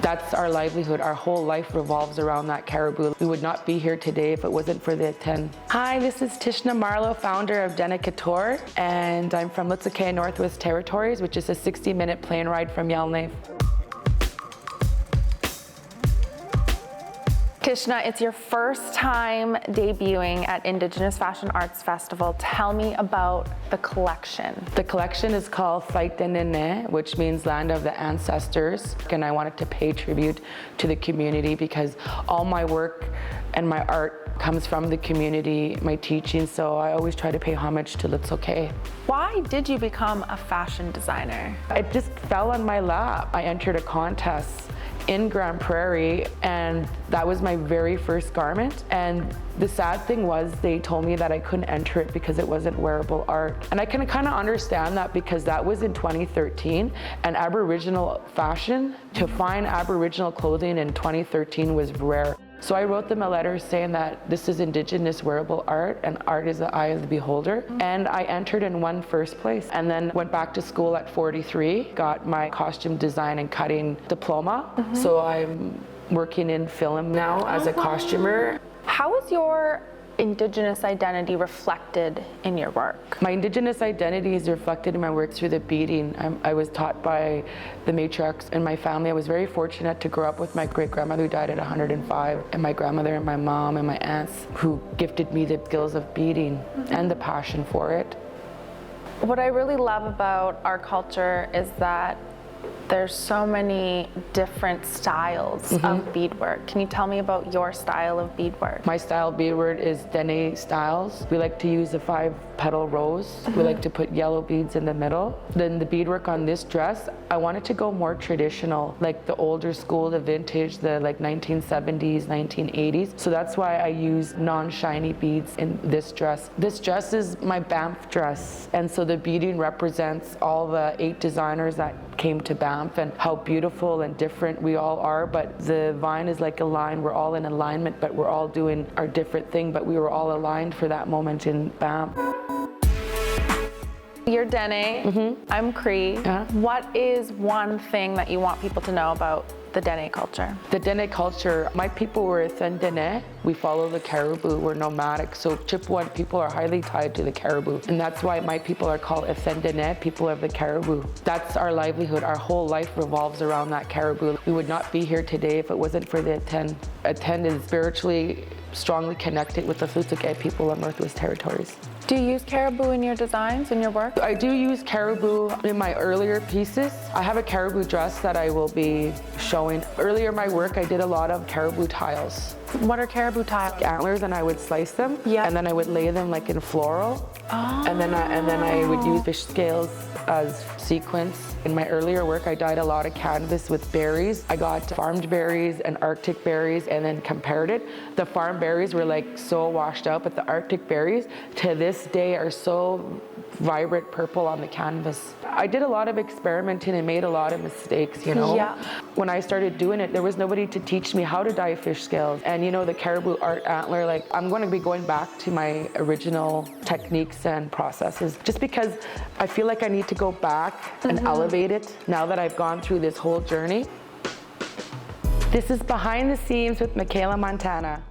That's our livelihood. Our whole life revolves around that caribou. We would not be here today if it wasn't for the 10. Hi, this is Tishna Marlowe, founder of Dene Couture, and I'm from Lutselk'e Northwest Territories, which is a 60-minute plane ride from Yellowknife. Tishna, it's your first time debuting at Indigenous Fashion Arts Festival. Tell me about the collection. The collection is called Lutselk'e Dene, which means land of the ancestors. And I wanted to pay tribute to the community because all my work and my art comes from the community, my teaching, so I always try to pay homage to Lutselk'e. Why did you become a fashion designer? It just fell on my lap. I entered a contest in Grand Prairie, and that was my very first garment. And the sad thing was they told me that I couldn't enter it because it wasn't wearable art. And I can kind of understand that because that was in 2013, and Aboriginal fashion, to find Aboriginal clothing in 2013 was rare. So I wrote them a letter saying that this is Indigenous wearable art and art is the eye of the beholder. And I entered and won first place, and then went back to school at 43, got my costume design and cutting diploma. So I'm working in film now as a costumer. How is your Indigenous identity reflected in your work? My Indigenous identity is reflected in my work through the beading. I was taught by the matriarchs in my family. I was very fortunate to grow up with my great-grandmother who died at 105, and my grandmother and my mom and my aunts who gifted me the skills of beading and the passion for it. What I really love about our culture is that there's so many different styles of beadwork. Can you tell me about your style of beadwork? My style of beadwork is Dene styles. We like to use a 5-petal rose. We like to put yellow beads in the middle. Then the beadwork on this dress, I wanted to go more traditional, like the older school, the vintage, the like 1970s, 1980s. So that's why I use non-shiny beads in this dress. This dress is my Banff dress, and so the beading represents all the 8 designers that came to Banff and how beautiful and different we all are. But the vine is like a line. We're all in alignment, but we're all doing our different thing, but we were all aligned for that moment in Banff. You're Dene, I'm Cree. What is one thing that you want people to know about the Dene culture? The Dene culture, my people were Dene. We follow the caribou, we're nomadic. So Chippewa people are highly tied to the caribou. And that's why my people are called Dene, people of the caribou. That's our livelihood. Our whole life revolves around that caribou. We would not be here today if it wasn't for the Aten. Aten is spiritually strongly connected with the Lutselk'e people of Northwest Territories. Do you use caribou in your designs, in your work? I do use caribou in my earlier pieces. I have a caribou dress that I will be showing. Earlier in my work, I did a lot of caribou tiles. What are caribou tiles? Antlers, and I would slice them, and then I would lay them like in floral, and then I would use fish scales as sequins. In my earlier work, I dyed a lot of canvas with berries. I got farmed berries and Arctic berries and then compared it. The farm berries were like so washed out, but the Arctic berries to this day are so vibrant purple on the canvas. I did a lot of experimenting and made a lot of mistakes, you know? When I started doing it, there was nobody to teach me how to dye fish scales. And you know, the caribou art antler, like I'm going to be going back to my original techniques and processes just because I feel like I need to go back and elevate it now that I've gone through this whole journey. This is Behind the Scenes with Michaella, Montana.